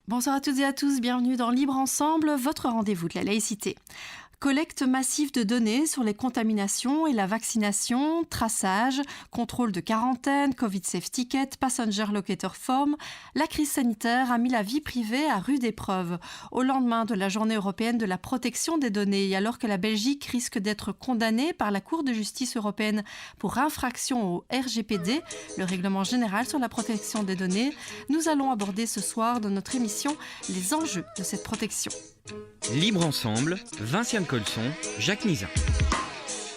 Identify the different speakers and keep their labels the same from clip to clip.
Speaker 1: Bonsoir à toutes et à tous, bienvenue dans Libre Ensemble, votre rendez-vous de la laïcité. Collecte massive de données sur les contaminations et la vaccination, traçage, contrôle de quarantaine, Covid Safe Ticket, Passenger Locator Form, la crise sanitaire a mis la vie privée à rude épreuve. Au lendemain de la journée européenne de la protection des données et alors que la Belgique risque d'être condamnée par la Cour de justice européenne pour infraction au RGPD, le règlement général sur la protection des données, nous allons aborder ce soir dans notre émission les enjeux de cette protection.
Speaker 2: Libre Ensemble, Vinciane Colson, Jacques Nizan.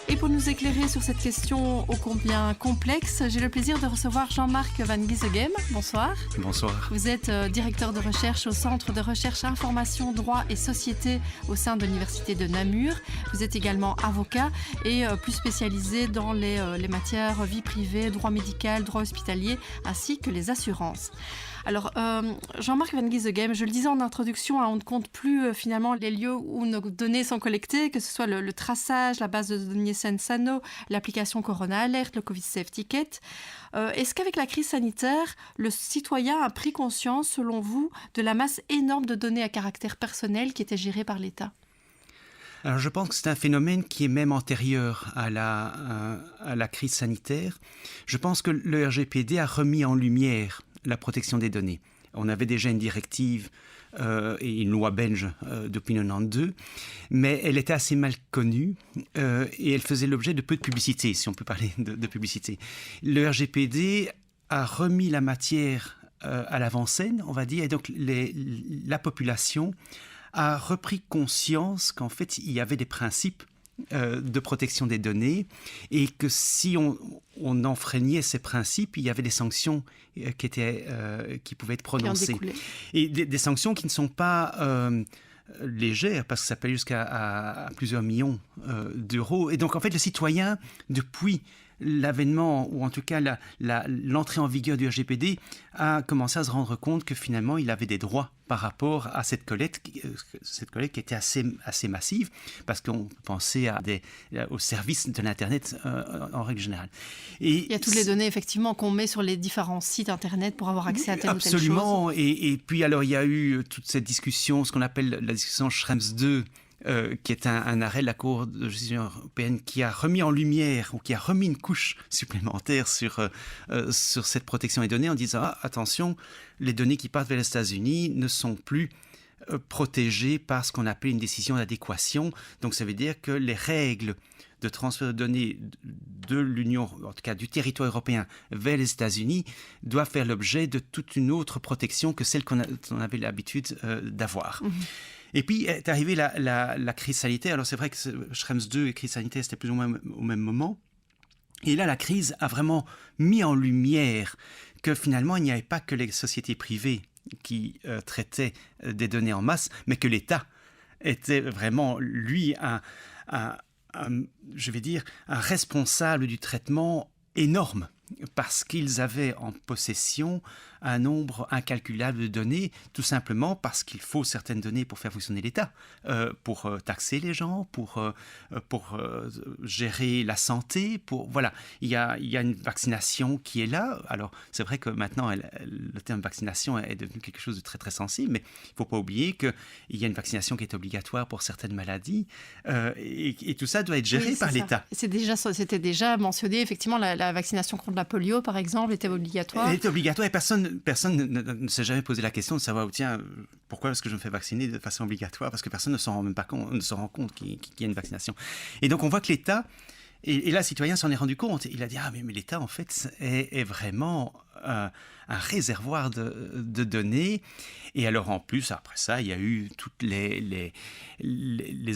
Speaker 1: Et pour nous éclairer sur cette question ô combien complexe, j'ai le plaisir de recevoir Jean-Marc Van Giesegem. Bonsoir.
Speaker 3: Bonsoir.
Speaker 1: Vous êtes directeur de recherche au Centre de recherche Information, Droit et Société au sein de l'Université de Namur. Vous êtes également avocat et plus spécialisé dans les matières vie privée, droit médical, droit hospitalier, ainsi que les assurances. Alors, Jean-Marc Van Giesegem, je le disais en introduction, on ne compte plus finalement les lieux où nos données sont collectées, que ce soit le traçage, la base de données Sensano, l'application Corona Alert, le Covid Safe Ticket. Est-ce qu'avec la crise sanitaire, le citoyen a pris conscience, selon vous, de la masse énorme de données à caractère personnel qui étaient gérées par l'État ?
Speaker 3: Alors je pense que c'est un phénomène qui est même antérieur à la crise sanitaire. Je pense que le RGPD a remis en lumière la protection des données. On avait déjà une directive et une loi belge depuis 1992, mais elle était assez mal connue et elle faisait l'objet de peu de publicité, si on peut parler de publicité. Le RGPD a remis la matière à l'avant-scène, on va dire, et donc la population a repris conscience qu'en fait, il y avait des principes de protection des données et que si on enfreignait ces principes, il y avait des sanctions qui pouvaient être prononcées. Et des sanctions qui ne sont pas légères parce que ça paye jusqu'à plusieurs millions d'euros. Et donc, en fait, le citoyen, depuis l'avènement, ou en tout cas l'entrée en vigueur du RGPD, a commencé à se rendre compte que finalement, il avait des droits par rapport à cette collecte qui était assez massive, parce qu'on pensait aux services de l'Internet en règle générale. Et
Speaker 1: il y a toutes les données, effectivement, qu'on met sur les différents sites Internet pour avoir accès à telle ou telle chose.
Speaker 3: Absolument. Et puis, alors, il y a eu toute cette discussion, ce qu'on appelle la discussion Schrems II, qui est un arrêt de la Cour de justice européenne qui a remis en lumière ou qui a remis une couche supplémentaire sur cette protection des données en disant attention, les données qui partent vers les États-Unis ne sont plus protégées par ce qu'on appelle une décision d'adéquation. Donc ça veut dire que les règles de transfert de données de l'Union, en tout cas du territoire européen vers les États-Unis, doivent faire l'objet de toute une autre protection que celle qu'on avait l'habitude d'avoir. Mmh. Et puis est arrivée la crise sanitaire. Alors c'est vrai que Schrems II et crise sanitaire, c'était plus ou moins au même moment. Et là, la crise a vraiment mis en lumière que finalement, il n'y avait pas que les sociétés privées qui traitaient des données en masse, mais que l'État était vraiment, lui, je vais dire, un responsable du traitement énorme, parce qu'ils avaient en possession un nombre incalculable de données, tout simplement parce qu'il faut certaines données pour faire fonctionner l'État, pour taxer les gens, pour gérer la santé, voilà. Il y a une vaccination qui est là. Alors, c'est vrai que maintenant, le terme vaccination est devenu quelque chose de très, très sensible, mais il ne faut pas oublier qu'il y a une vaccination qui est obligatoire pour certaines maladies, et tout ça doit être géré par l'État.
Speaker 1: C'était déjà mentionné, effectivement, la vaccination contre la polio, par exemple, était obligatoire.
Speaker 3: Elle était obligatoire et personne ne s'est jamais posé la question de savoir, tiens, pourquoi est-ce que je me fais vacciner de façon obligatoire ? Parce que personne ne s'en rend même pas compte, ne se rend compte qu'il y a une vaccination. Et donc, on voit que l'État, et là, le citoyen s'en est rendu compte. Il a dit, mais l'État, en fait, est vraiment un réservoir de données. Et alors, en plus, après ça, il y a eu toutes les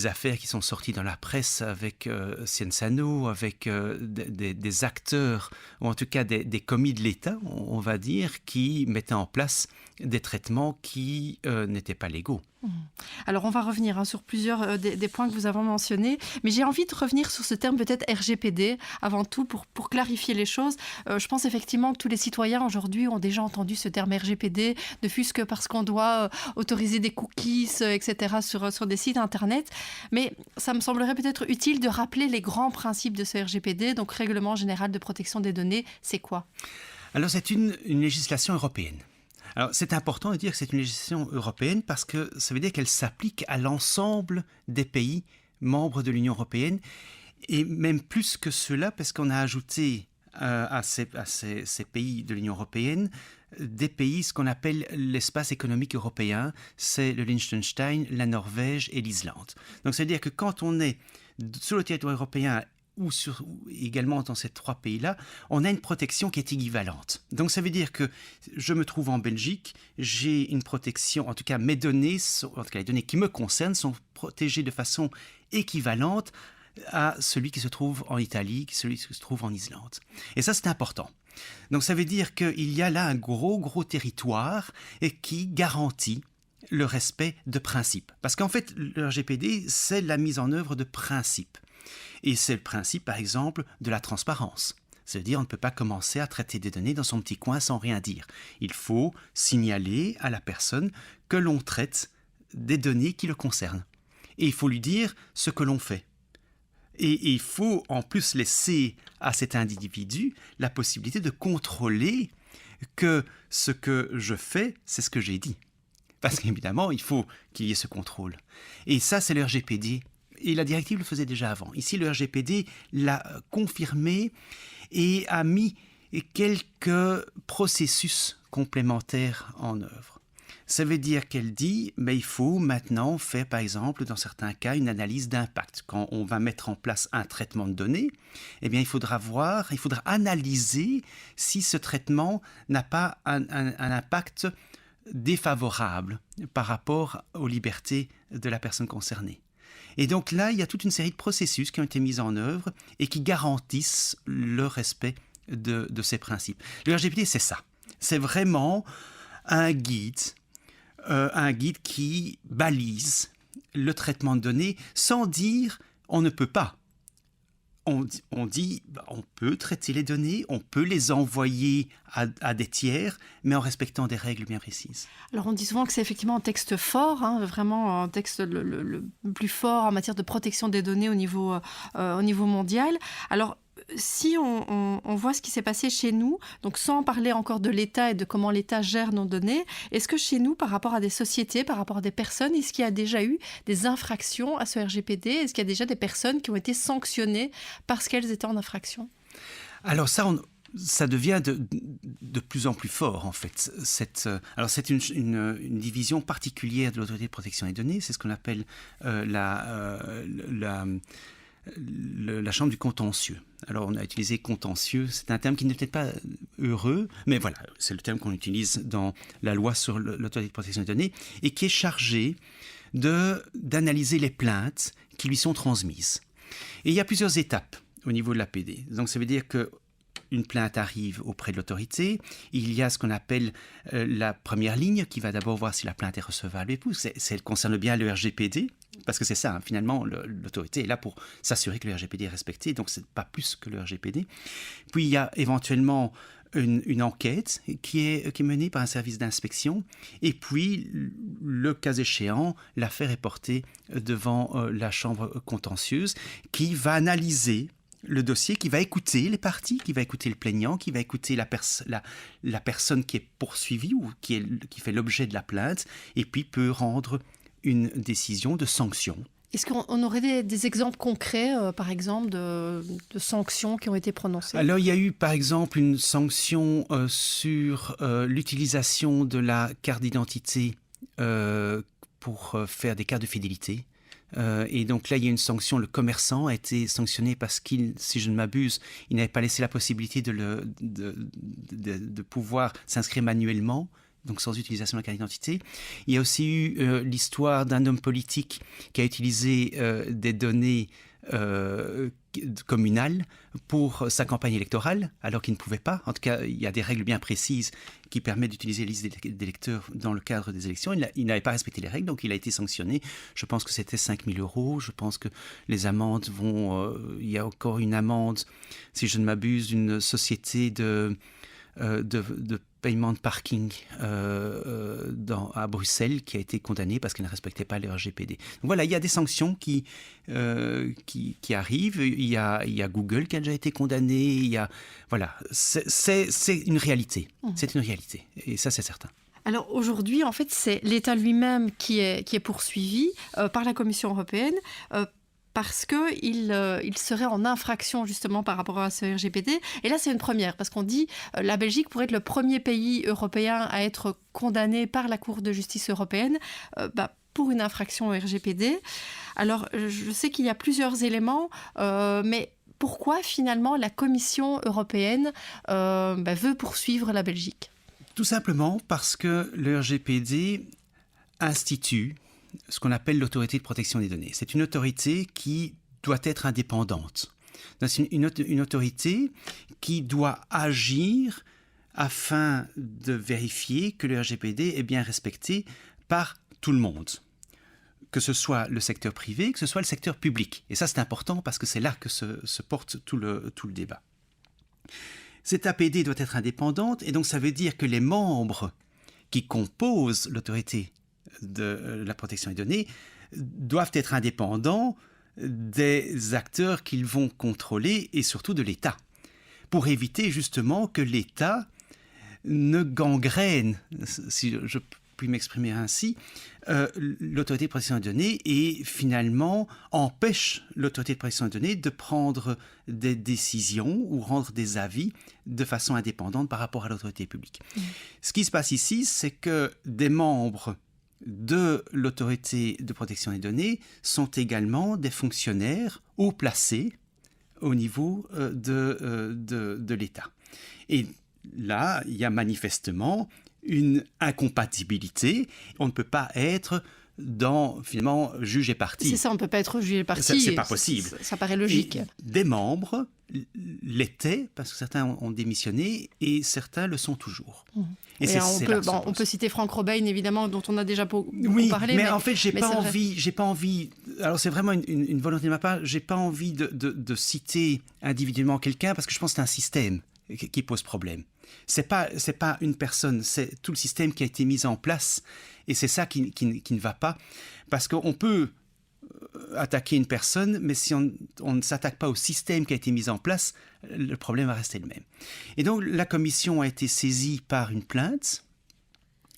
Speaker 3: affaires qui sont sorties dans la presse avec Sensano, avec des acteurs, ou en tout cas des commis de l'État, on va dire, qui mettaient en place des traitements qui n'étaient pas légaux.
Speaker 1: Alors, on va revenir sur plusieurs des points que vous avez mentionnés, mais j'ai envie de revenir sur ce terme peut-être RGPD, avant tout, pour clarifier les choses. Je pense effectivement que tous les citoyens aujourd'hui ont déjà entendu ce terme RGPD, ne fût-ce que parce qu'on doit autoriser des cookies, etc. sur des sites Internet. Mais ça me semblerait peut-être utile de rappeler les grands principes de ce RGPD, donc Règlement général de protection des données, c'est quoi ?
Speaker 3: Alors, c'est une législation européenne. Alors, c'est important de dire que c'est une législation européenne parce que ça veut dire qu'elle s'applique à l'ensemble des pays membres de l'Union européenne et même plus que cela parce qu'on a ajouté à ces pays de l'Union européenne des pays, ce qu'on appelle l'espace économique européen, c'est le Liechtenstein, la Norvège et l'Islande. Donc, ça veut dire que quand on est sur le territoire européen ou également dans ces 3 pays-là, on a une protection qui est équivalente. Donc ça veut dire que je me trouve en Belgique, j'ai une protection, en tout cas mes données, en tout cas les données qui me concernent sont protégées de façon équivalente à celui qui se trouve en Italie, celui qui se trouve en Islande. Et ça, c'est important. Donc ça veut dire qu'il y a là un gros territoire et qui garantit le respect de principes. Parce qu'en fait, le RGPD, c'est la mise en œuvre de principes. Et c'est le principe, par exemple, de la transparence. C'est-à-dire, on ne peut pas commencer à traiter des données dans son petit coin sans rien dire. Il faut signaler à la personne que l'on traite des données qui le concernent. Et il faut lui dire ce que l'on fait. Et il faut en plus laisser à cet individu la possibilité de contrôler que ce que je fais, c'est ce que j'ai dit. Parce qu'évidemment, il faut qu'il y ait ce contrôle. Et ça, c'est le RGPD. Et la directive le faisait déjà avant. Ici, le RGPD l'a confirmé et a mis quelques processus complémentaires en œuvre. Ça veut dire qu'elle dit, mais il faut maintenant faire, par exemple, dans certains cas, une analyse d'impact. Quand on va mettre en place un traitement de données, eh bien, il faudra analyser si ce traitement n'a pas un impact défavorable par rapport aux libertés de la personne concernée. Et donc là, il y a toute une série de processus qui ont été mis en œuvre et qui garantissent le respect de ces principes. Le RGPD, c'est ça. C'est vraiment un guide qui balise le traitement de données sans dire on ne peut pas. On dit on peut traiter les données, on peut les envoyer à des tiers, mais en respectant des règles bien précises.
Speaker 1: Alors on dit souvent que c'est effectivement un texte fort, vraiment un texte le plus fort en matière de protection des données au niveau mondial. Alors si on voit ce qui s'est passé chez nous, donc sans parler encore de l'État et de comment l'État gère nos données, est-ce que chez nous, par rapport à des sociétés, par rapport à des personnes, est-ce qu'il y a déjà eu des infractions à ce RGPD ? Est-ce qu'il y a déjà des personnes qui ont été sanctionnées parce qu'elles étaient en infraction ?
Speaker 3: Alors ça devient de plus en plus fort, en fait. Alors, c'est une division particulière de l'autorité de protection des données. C'est ce qu'on appelle la chambre du contentieux. Alors, on a utilisé contentieux. C'est un terme qui n'est peut-être pas heureux, mais voilà, c'est le terme qu'on utilise dans la loi sur l'autorité de protection des données et qui est chargé d'analyser les plaintes qui lui sont transmises. Et il y a plusieurs étapes au niveau de l'APD. Donc, ça veut dire qu'une plainte arrive auprès de l'autorité. Il y a ce qu'on appelle la première ligne qui va d'abord voir si la plainte est recevable et tout. Elle concerne bien le RGPD, parce que c'est ça, finalement, l'autorité est là pour s'assurer que le RGPD est respecté, donc c'est pas plus que le RGPD. Puis il y a éventuellement une enquête qui est menée par un service d'inspection, et puis, le cas échéant, l'affaire est portée devant la chambre contentieuse qui va analyser le dossier, qui va écouter les parties, qui va écouter le plaignant, qui va écouter la personne qui est poursuivie ou qui fait l'objet de la plainte, et puis peut rendre une décision de sanction.
Speaker 1: Est-ce qu'on aurait des exemples concrets, par exemple, de sanctions qui ont été prononcées ?
Speaker 3: Alors, il y a eu, par exemple, une sanction sur l'utilisation de la carte d'identité pour faire des cartes de fidélité. Et donc là, il y a une sanction. Le commerçant a été sanctionné parce qu'il, si je ne m'abuse, il n'avait pas laissé la possibilité de pouvoir s'inscrire manuellement, donc sans utilisation de la carte d'identité. Il y a aussi eu l'histoire d'un homme politique qui a utilisé des données communales pour sa campagne électorale, alors qu'il ne pouvait pas. En tout cas, il y a des règles bien précises qui permettent d'utiliser les listes d'électeurs dans le cadre des élections. Il n'avait pas respecté les règles, donc il a été sanctionné. Je pense que c'était 5 000 €. Je pense que les amendes vont... il y a encore une amende, si je ne m'abuse, d'une société de paiement de parking à Bruxelles qui a été condamnée parce qu'elle ne respectait pas le RGPD. Donc voilà, il y a des sanctions qui arrivent. Il y a Google qui a déjà été condamné. Voilà, c'est une réalité. C'est une réalité. Et ça, c'est certain.
Speaker 1: Alors aujourd'hui, en fait, c'est l'État lui-même qui est poursuivi par la Commission européenne parce qu'il serait en infraction justement par rapport à ce RGPD. Et là, c'est une première parce qu'on dit la Belgique pourrait être le premier pays européen à être condamné par la Cour de justice européenne pour une infraction au RGPD. Alors, je sais qu'il y a plusieurs éléments, mais pourquoi finalement la Commission européenne veut poursuivre la Belgique ?
Speaker 3: Tout simplement parce que le RGPD institue ce qu'on appelle l'autorité de protection des données. C'est une autorité qui doit être indépendante. C'est une autorité qui doit agir afin de vérifier que le RGPD est bien respecté par tout le monde, que ce soit le secteur privé, que ce soit le secteur public. Et ça, c'est important parce que c'est là que se porte tout le débat. Cette APD doit être indépendante et donc ça veut dire que les membres qui composent l'autorité de la protection des données doivent être indépendants des acteurs qu'ils vont contrôler et surtout de l'État, pour éviter justement que l'État ne gangrène, si je puis m'exprimer ainsi, l'autorité de protection des données et finalement empêche l'autorité de protection des données de prendre des décisions ou rendre des avis de façon indépendante par rapport à l'autorité publique. Ce qui se passe ici, c'est que des membres de l'autorité de protection des données sont également des fonctionnaires haut placés au niveau de l'État. Et là, il y a manifestement une incompatibilité. On ne peut pas être finalement, juge et partie.
Speaker 1: C'est ça, on ne peut pas être juge et partie.
Speaker 3: C'est pas possible.
Speaker 1: Ça paraît logique.
Speaker 3: Et des membres l'étaient, parce que certains ont démissionné, et certains le sont toujours.
Speaker 1: Et on peut citer Franck Robijn, évidemment, dont on a déjà beaucoup parlé.
Speaker 3: Mais en fait, j'ai pas envie. Alors, c'est vraiment une volonté de ma part. J'ai pas envie de citer individuellement quelqu'un, parce que je pense que c'est un système qui pose problème. C'est pas une personne, c'est tout le système qui a été mis en place, et c'est ça qui ne va pas, parce qu'on peut attaquer une personne, mais si on ne s'attaque pas au système qui a été mis en place, le problème va rester le même. Et donc la commission a été saisie par une plainte,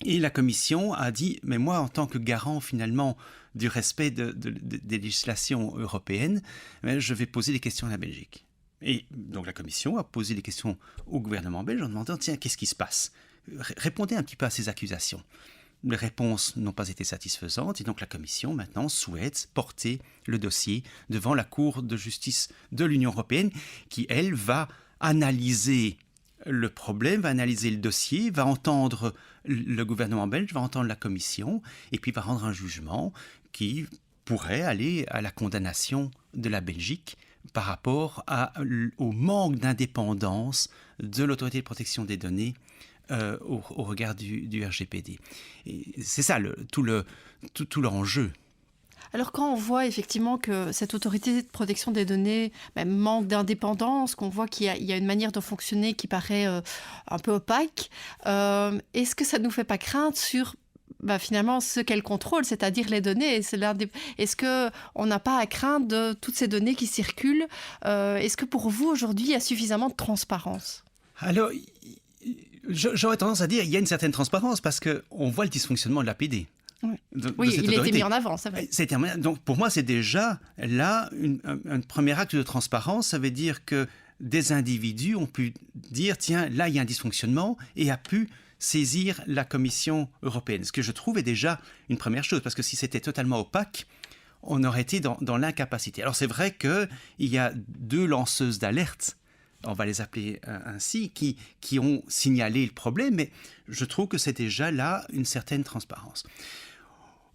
Speaker 3: et la commission a dit, mais moi en tant que garant finalement du respect des législations européennes, je vais poser des questions à la Belgique. Et donc la commission a posé des questions au gouvernement belge en demandant, tiens, qu'est-ce qui se passe ? Répondez un petit peu à ces accusations. Les réponses n'ont pas été satisfaisantes et donc la commission maintenant souhaite porter le dossier devant la Cour de justice de l'Union européenne qui, elle, va analyser le problème, va analyser le dossier, va entendre le gouvernement belge, va entendre la commission et puis va rendre un jugement qui pourrait aller à la condamnation de la Belgique par rapport au manque d'indépendance de l'autorité de protection des données au regard du RGPD. Et c'est ça tout l'enjeu.
Speaker 1: Alors quand on voit effectivement que cette autorité de protection des données manque d'indépendance, qu'on voit qu'il y a une manière de fonctionner qui paraît un peu opaque, est-ce que ça ne nous fait pas craindre sur finalement ce qu'elle contrôle, c'est-à-dire les données? Est-ce qu'on n'a pas à craindre de toutes ces données qui circulent? Est-ce que pour vous aujourd'hui il y a suffisamment de transparence?
Speaker 3: Alors, j'aurais tendance à dire qu'il y a une certaine transparence parce qu'on voit le dysfonctionnement de l'APD.
Speaker 1: Oui, il a été mis en avant, c'est vrai.
Speaker 3: Donc pour moi, c'est déjà là un premier acte de transparence. Ça veut dire que des individus ont pu dire, tiens, là, il y a un dysfonctionnement et a pu saisir la Commission européenne. Ce que je trouve est déjà une première chose, parce que si c'était totalement opaque, on aurait été dans l'incapacité. Alors c'est vrai qu'il y a 2 lanceuses d'alerte, on va les appeler ainsi, qui ont signalé le problème, mais je trouve que c'est déjà là une certaine transparence.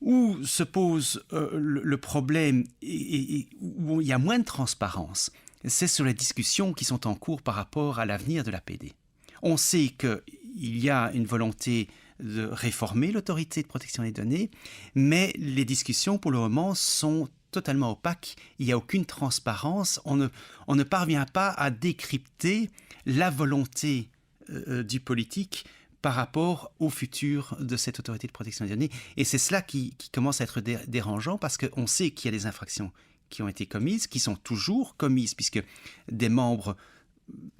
Speaker 3: Où se pose le problème et où il y a moins de transparence, c'est sur les discussions qui sont en cours par rapport à l'avenir de l'APD. On sait qu'il y a une volonté de réformer l'autorité de protection des données, mais les discussions pour le moment sont totalement opaques. Il n'y a aucune transparence. On ne parvient pas à décrypter la volonté du politique par rapport au futur de cette autorité de protection des données. Et c'est cela qui commence à être dérangeant parce qu'on sait qu'il y a des infractions qui ont été commises, qui sont toujours commises, puisque des membres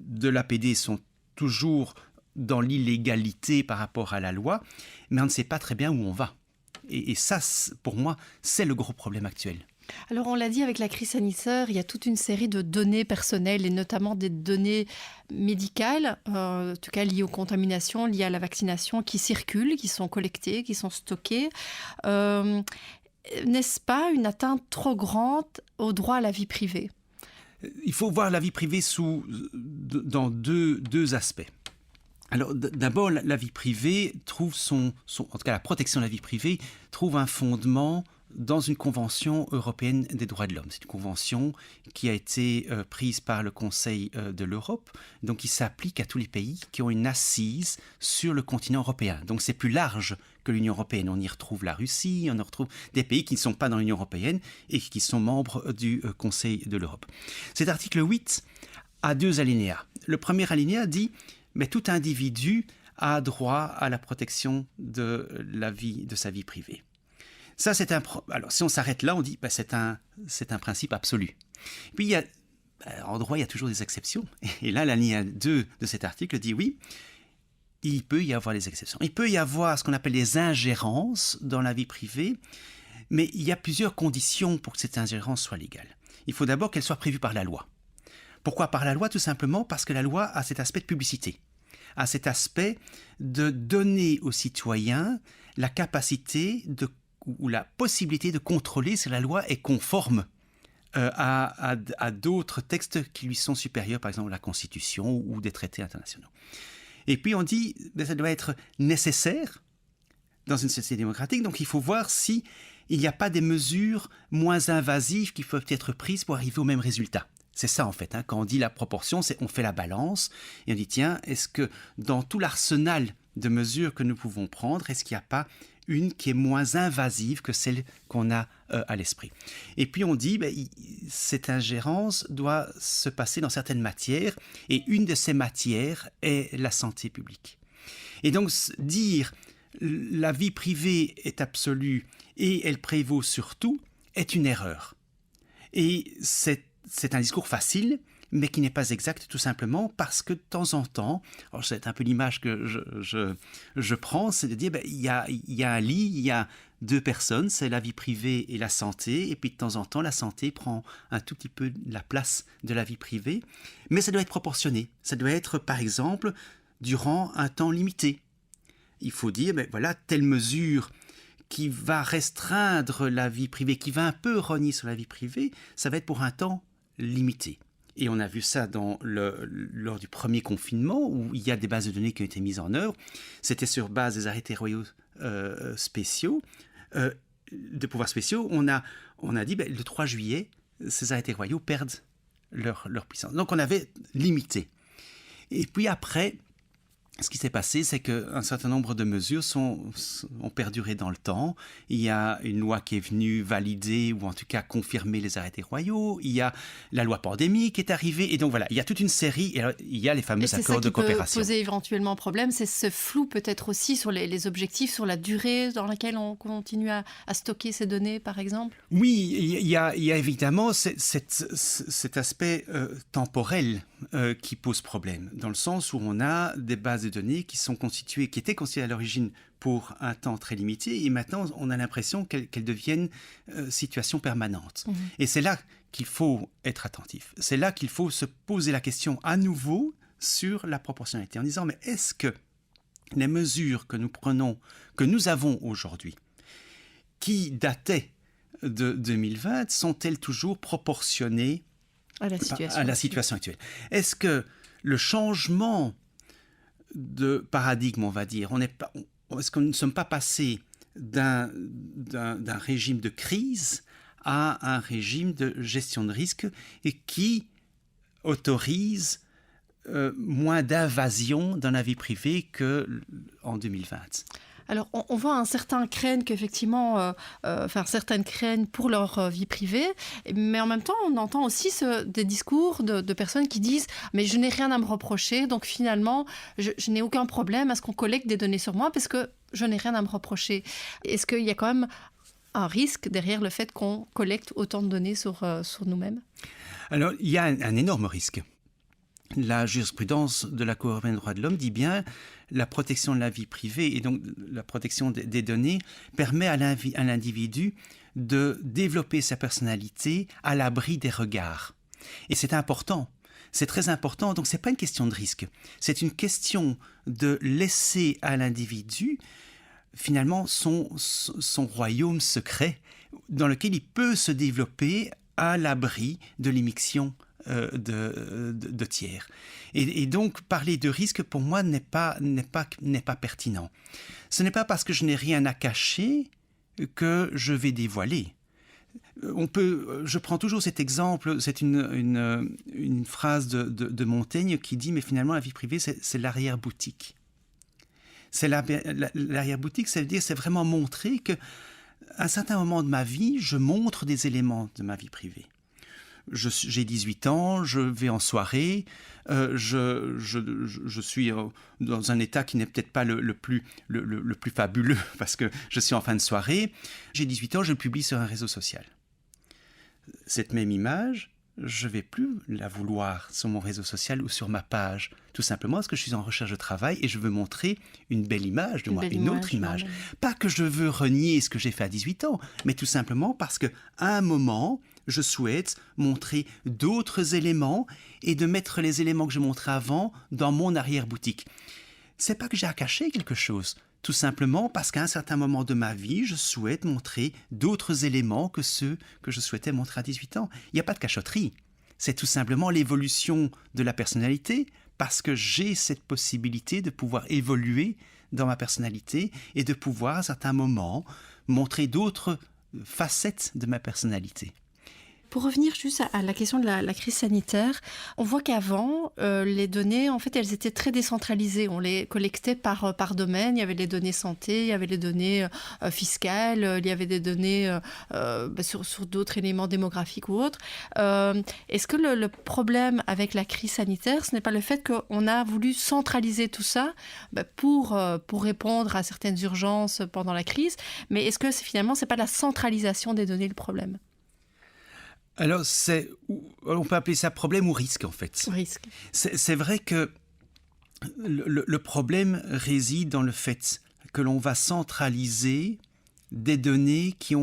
Speaker 3: de l'APD sont toujours dans l'illégalité par rapport à la loi, mais on ne sait pas très bien où on va. Et ça, pour moi, c'est le gros problème actuel.
Speaker 1: Alors on l'a dit, avec la crise sanitaire, il y a toute une série de données personnelles et notamment des données médicales, en tout cas liées aux contaminations, liées à la vaccination, qui circulent, qui sont collectées, qui sont stockées. N'est-ce pas une atteinte trop grande au droit à la vie privée ?
Speaker 3: Il faut voir la vie privée dans deux aspects. Alors d'abord, la vie privée trouve en tout cas la protection de la vie privée trouve un fondement dans une convention européenne des droits de l'homme. C'est une convention qui a été prise par le Conseil de l'Europe, donc qui s'applique à tous les pays qui ont une assise sur le continent européen. Donc c'est plus large que l'Union européenne. On y retrouve la Russie, on y retrouve des pays qui ne sont pas dans l'Union européenne et qui sont membres du Conseil de l'Europe. Cet article 8 a 2 alinéas. Le premier alinéa dit « mais tout individu a droit à la protection de sa vie privée ». Ça, alors, si on s'arrête là, on dit c'est un principe absolu. Puis, en droit, il y a toujours des exceptions. Et là, la ligne 2 de cet article dit oui, il peut y avoir des exceptions. Il peut y avoir ce qu'on appelle des ingérences dans la vie privée, mais il y a plusieurs conditions pour que cette ingérence soit légale. Il faut d'abord qu'elle soit prévue par la loi. Pourquoi par la loi ? Tout simplement parce que la loi a cet aspect de publicité, a cet aspect de donner aux citoyens la capacité ou la possibilité de contrôler si la loi est conforme à d'autres textes qui lui sont supérieurs, par exemple la Constitution ou des traités internationaux. Et puis on dit que ça doit être nécessaire dans une société démocratique, donc il faut voir s'il n'y a pas des mesures moins invasives qui peuvent être prises pour arriver au même résultat. C'est ça en fait, quand on dit la proportion, on fait la balance et on dit tiens, est-ce que dans tout l'arsenal de mesures que nous pouvons prendre, est-ce qu'il n'y a pas une qui est moins invasive que celle qu'on a à l'esprit. Et puis on dit, cette ingérence doit se passer dans certaines matières, et une de ces matières est la santé publique. Et donc dire la vie privée est absolue et elle prévaut sur tout est une erreur. Et c'est un discours facile, mais qui n'est pas exact tout simplement parce que de temps en temps, alors c'est un peu l'image que je prends, c'est de dire il y a un lit, il y a 2 personnes, c'est la vie privée et la santé, et puis de temps en temps la santé prend un tout petit peu la place de la vie privée, mais ça doit être proportionné, ça doit être par exemple durant un temps limité. Il faut dire voilà, telle mesure qui va restreindre la vie privée, qui va un peu rogner sur la vie privée, ça va être pour un temps limité. Et on a vu ça lors du premier confinement, où il y a des bases de données qui ont été mises en œuvre. C'était sur base des arrêtés royaux spéciaux, de pouvoirs spéciaux. On a dit, le 3 juillet, ces arrêtés royaux perdent leur puissance. Donc on avait limité. Et puis après, ce qui s'est passé, c'est qu'un certain nombre de mesures ont perduré dans le temps. Il y a une loi qui est venue valider ou en tout cas confirmer les arrêtés royaux. Il y a la loi pandémie qui est arrivée. Et donc voilà, il y a toute une série. Et alors, il y a les fameux accords de coopération.
Speaker 1: C'est ça qui peut poser éventuellement problème. C'est ce flou peut-être aussi sur les objectifs, sur la durée dans laquelle on continue à stocker ces données, par exemple.
Speaker 3: Oui, il y a évidemment cet aspect temporel qui pose problème, dans le sens où on a des bases de données qui étaient constituées à l'origine pour un temps très limité, et maintenant on a l'impression qu'elles deviennent situation permanente. Mmh. Et c'est là qu'il faut être attentif. C'est là qu'il faut se poser la question à nouveau sur la proportionnalité, en disant mais est-ce que les mesures que nous prenons, que nous avons aujourd'hui, qui dataient de 2020, sont-elles toujours proportionnées à la situation actuelle? Est-ce que le changement de paradigme, on va dire, est-ce qu'on ne sommes pas passés d'un régime de crise à un régime de gestion de risque et qui autorise moins d'invasion dans la vie privée qu'en 2020?
Speaker 1: Alors, on voit certains craignent qu'effectivement, certaines craignent pour leur vie privée, mais en même temps, on entend aussi des discours de personnes qui disent « mais je n'ai rien à me reprocher, donc finalement, je n'ai aucun problème à ce qu'on collecte des données sur moi parce que je n'ai rien à me reprocher ». Est-ce qu'il y a quand même un risque derrière le fait qu'on collecte autant de données sur nous-mêmes ?
Speaker 3: Alors, il y a un énorme risque. la jurisprudence de la Cour européenne des droits de l'homme dit bien la protection de la vie privée et donc la protection des données permet à l'individu de développer sa personnalité à l'abri des regards. Et c'est important, c'est très important, donc ce n'est pas une question de risque, c'est une question de laisser à l'individu finalement son royaume secret dans lequel il peut se développer à l'abri de l'immixtion de tiers. Et donc, parler de risque, pour moi, n'est pas pertinent. Ce n'est pas parce que je n'ai rien à cacher que je vais dévoiler. Je prends toujours cet exemple, c'est une phrase de Montaigne qui dit « mais finalement, la vie privée, c'est l'arrière-boutique ». C'est l'arrière-boutique, ça veut dire c'est vraiment montrer qu'à un certain moment de ma vie, je montre des éléments de ma vie privée. J'ai 18 ans, je vais en soirée, je suis dans un état qui n'est peut-être pas le plus fabuleux parce que je suis en fin de soirée. J'ai 18 ans, je le publie sur un réseau social. Cette même image, je ne vais plus la vouloir sur mon réseau social ou sur ma page, tout simplement parce que je suis en recherche de travail et je veux montrer une belle image de moi, une autre image. Pas que je veux renier ce que j'ai fait à 18 ans, mais tout simplement parce qu'à un moment, je souhaite montrer d'autres éléments et de mettre les éléments que je montrais avant dans mon arrière-boutique. C'est pas que j'ai à cacher quelque chose, tout simplement parce qu'à un certain moment de ma vie, je souhaite montrer d'autres éléments que ceux que je souhaitais montrer à 18 ans. Il n'y a pas de cachotterie. C'est tout simplement l'évolution de la personnalité parce que j'ai cette possibilité de pouvoir évoluer dans ma personnalité et de pouvoir à certains moments montrer d'autres facettes de ma personnalité.
Speaker 1: Pour revenir juste à la question de la crise sanitaire, on voit qu'avant, les données, en fait, elles étaient très décentralisées. On les collectait par domaine. Il y avait les données santé, il y avait les données fiscales, il y avait des données sur d'autres éléments démographiques ou autres. Est-ce que le problème avec la crise sanitaire, ce n'est pas le fait qu'on a voulu centraliser tout ça pour répondre à certaines urgences pendant la crise, mais est-ce que finalement, ce n'est pas la centralisation des données le problème ?
Speaker 3: Alors, on peut appeler ça problème ou risque, en fait.
Speaker 1: Risque.
Speaker 3: C'est vrai que le problème réside dans le fait que l'on va centraliser des données qui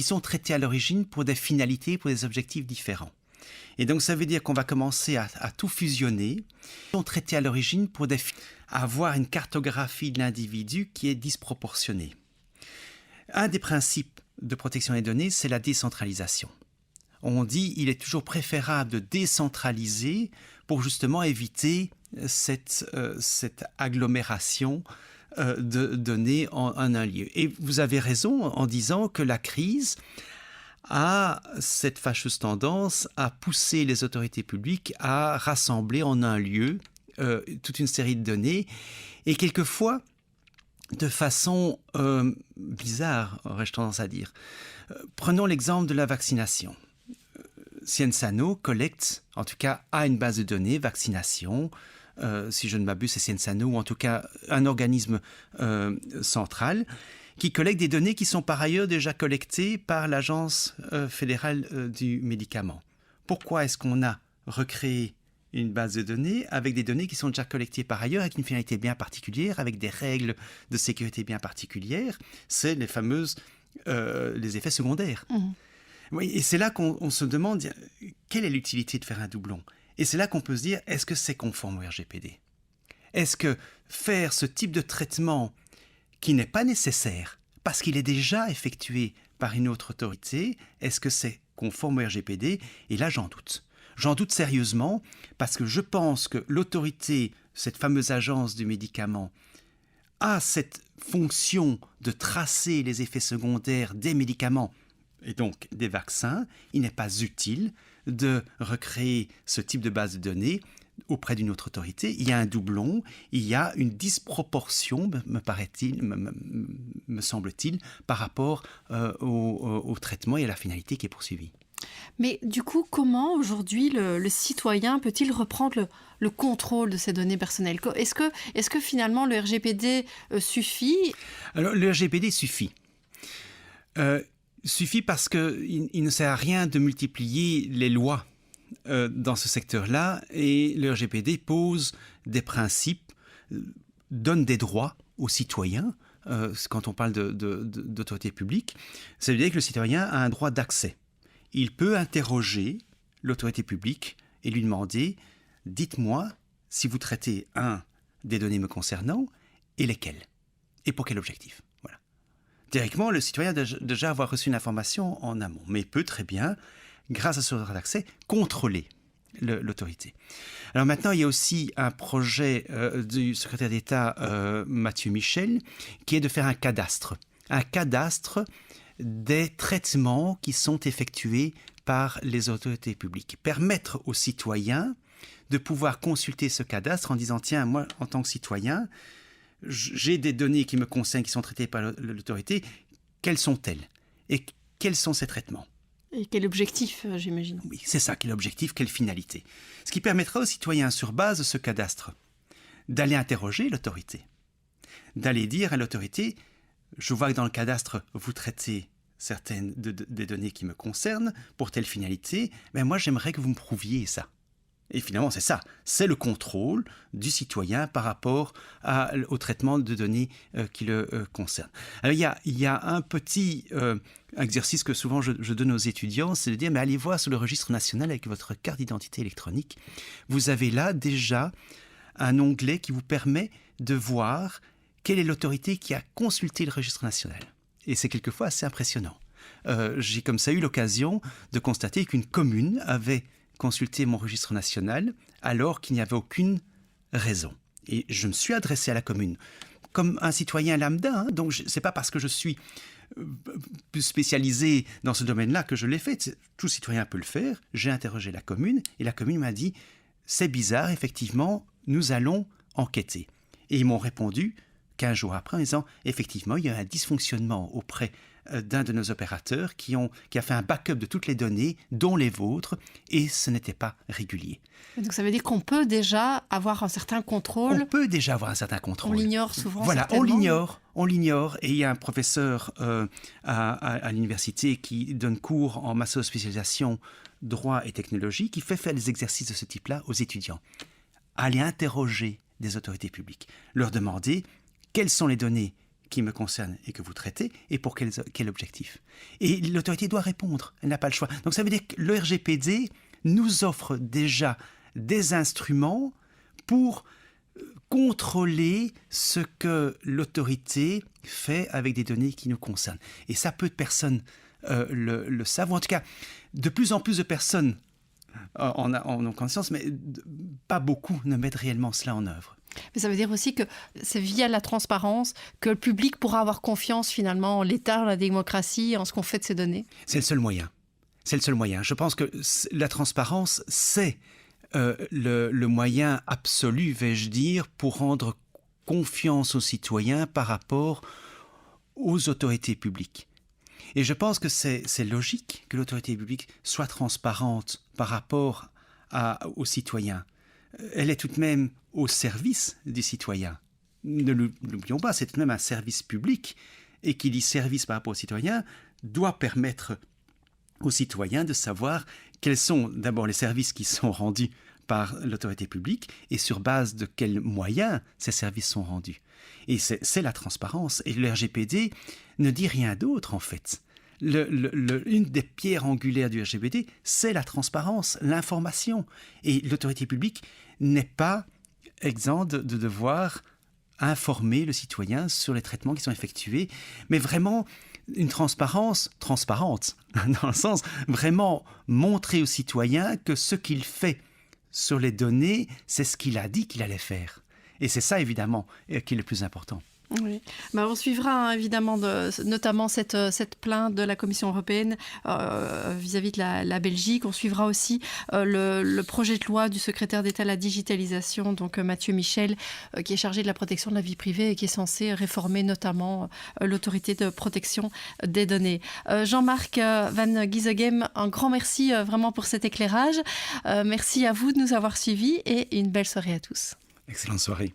Speaker 3: sont traitées à l'origine pour des finalités, pour des objectifs différents. Et donc, ça veut dire qu'on va commencer à tout fusionner, sont traités à l'origine pour avoir une cartographie de l'individu qui est disproportionnée. Un des principes de protection des données, c'est la décentralisation. On dit qu'il est toujours préférable de décentraliser pour justement éviter cette agglomération de données en un lieu. Et vous avez raison en disant que la crise a cette fâcheuse tendance à pousser les autorités publiques à rassembler en un lieu toute une série de données et quelquefois de façon bizarre, aurais-je tendance à dire. Prenons l'exemple de la vaccination. Sciensano collecte, en tout cas, a une base de données, vaccination, si je ne m'abuse, c'est Sciensano, ou en tout cas un organisme central, qui collecte des données qui sont par ailleurs déjà collectées par l'Agence fédérale du médicament. Pourquoi est-ce qu'on a recréé une base de données avec des données qui sont déjà collectées par ailleurs avec une finalité bien particulière, avec des règles de sécurité bien particulières? C'est les fameuses les effets secondaires. Mmh. Oui, et c'est là qu'on se demande quelle est l'utilité de faire un doublon. Et c'est là qu'on peut se dire, est-ce que c'est conforme au RGPD? Est-ce que faire ce type de traitement qui n'est pas nécessaire parce qu'il est déjà effectué par une autre autorité, est-ce que c'est conforme au RGPD? Et là, j'en doute. J'en doute sérieusement parce que je pense que l'autorité, cette fameuse agence du médicament, a cette fonction de tracer les effets secondaires des médicaments et donc des vaccins. Il n'est pas utile de recréer ce type de base de données auprès d'une autre autorité. Il y a un doublon, il y a une disproportion, me semble-t-il, par rapport au traitement et à la finalité qui est poursuivie.
Speaker 1: Mais du coup, comment aujourd'hui le citoyen peut-il reprendre le contrôle de ces données personnelles? Est-ce que finalement le RGPD suffit?
Speaker 3: Alors le RGPD suffit. Suffit parce qu'il ne sert à rien de multiplier les lois dans ce secteur-là et le RGPD pose des principes, donne des droits aux citoyens. Quand on parle d'autorité publique, ça veut dire que le citoyen a un droit d'accès. Il peut interroger l'autorité publique et lui demander « Dites-moi si vous traitez, des données me concernant et lesquelles et pour quel objectif ?» Voilà. Théoriquement, le citoyen doit déjà avoir reçu une information en amont, mais il peut très bien, grâce à ce droit d'accès, contrôler l'autorité. Alors maintenant, il y a aussi un projet du secrétaire d'État Mathieu Michel qui est de faire un cadastre des traitements qui sont effectués par les autorités publiques. Permettre aux citoyens de pouvoir consulter ce cadastre en disant « Tiens, moi, en tant que citoyen, j'ai des données qui me concernent, qui sont traitées par l'autorité. Quelles sont-elles? Et quels sont ces traitements ?»
Speaker 1: Et quel objectif, j'imagine.
Speaker 3: Oui, c'est ça, quel objectif, quelle finalité. Ce qui permettra aux citoyens, sur base de ce cadastre, d'aller interroger l'autorité, d'aller dire à l'autorité « Je vois que dans le cadastre, vous traitez certaines des données qui me concernent pour telle finalité, mais moi j'aimerais que vous me prouviez ça. » Et finalement, c'est ça, c'est le contrôle du citoyen par rapport au traitement de données qui le concernent. Alors, il y a un petit exercice que souvent je donne aux étudiants, c'est de dire, mais allez voir sur le registre national avec votre carte d'identité électronique. Vous avez là déjà un onglet qui vous permet de voir quelle est l'autorité qui a consulté le registre national. Et c'est quelquefois assez impressionnant. J'ai comme ça eu l'occasion de constater qu'une commune avait consulter mon registre national alors qu'il n'y avait aucune raison. Et je me suis adressé à la commune comme un citoyen lambda, donc ce n'est pas parce que je suis plus spécialisé dans ce domaine-là que je l'ai fait. Tout citoyen peut le faire. J'ai interrogé la commune et la commune m'a dit « C'est bizarre, effectivement, nous allons enquêter ». Et ils m'ont répondu 15 jours après en disant « Effectivement, il y a un dysfonctionnement auprès d'un de nos opérateurs qui a fait un backup de toutes les données, dont les vôtres, et ce n'était pas régulier. »
Speaker 1: Donc ça veut dire qu'on peut déjà avoir un certain contrôle.
Speaker 3: On peut déjà avoir un certain contrôle.
Speaker 1: On l'ignore souvent.
Speaker 3: Voilà, on l'ignore. Et il y a un professeur à l'université qui donne cours en master-spécialisation droit et technologie qui fait faire des exercices de ce type-là aux étudiants. Aller interroger des autorités publiques, leur demander quelles sont les données qui me concerne et que vous traitez, et pour quel objectif. Et l'autorité doit répondre, elle n'a pas le choix. Donc ça veut dire que le RGPD nous offre déjà des instruments pour contrôler ce que l'autorité fait avec des données qui nous concernent. Et ça, peu de personnes le savent, ou en tout cas, de plus en plus de personnes en ont conscience, mais pas beaucoup ne mettent réellement cela en œuvre.
Speaker 1: Mais ça veut dire aussi que c'est via la transparence que le public pourra avoir confiance finalement en l'État, en la démocratie, en ce qu'on fait de ces données.
Speaker 3: C'est le seul moyen. Je pense que la transparence, c'est le moyen absolu, vais-je dire, pour rendre confiance aux citoyens par rapport aux autorités publiques. Et je pense que c'est logique que l'autorité publique soit transparente par rapport aux citoyens. Elle est tout de même au service des citoyens. Ne l'oublions pas, c'est tout de même un service public. Et qui dit service par rapport aux citoyens doit permettre aux citoyens de savoir quels sont d'abord les services qui sont rendus par l'autorité publique et sur base de quels moyens ces services sont rendus. Et c'est la transparence. Et le RGPD ne dit rien d'autre en fait. Une des pierres angulaires du RGPD, c'est la transparence, l'information. Et l'autorité publique n'est pas exempte de devoir informer le citoyen sur les traitements qui sont effectués, mais vraiment une transparence transparente, dans le sens vraiment montrer au citoyen que ce qu'il fait sur les données, c'est ce qu'il a dit qu'il allait faire. Et c'est ça, évidemment, qui est le plus important.
Speaker 1: Oui. On suivra évidemment notamment cette plainte de la Commission européenne vis-à-vis de la Belgique. On suivra aussi le projet de loi du secrétaire d'État à la digitalisation, donc Mathieu Michel, qui est chargé de la protection de la vie privée et qui est censé réformer notamment l'autorité de protection des données. Jean-Marc Van Giesegem, un grand merci vraiment pour cet éclairage. Merci à vous de nous avoir suivis et une belle soirée à tous.
Speaker 3: Excellente soirée.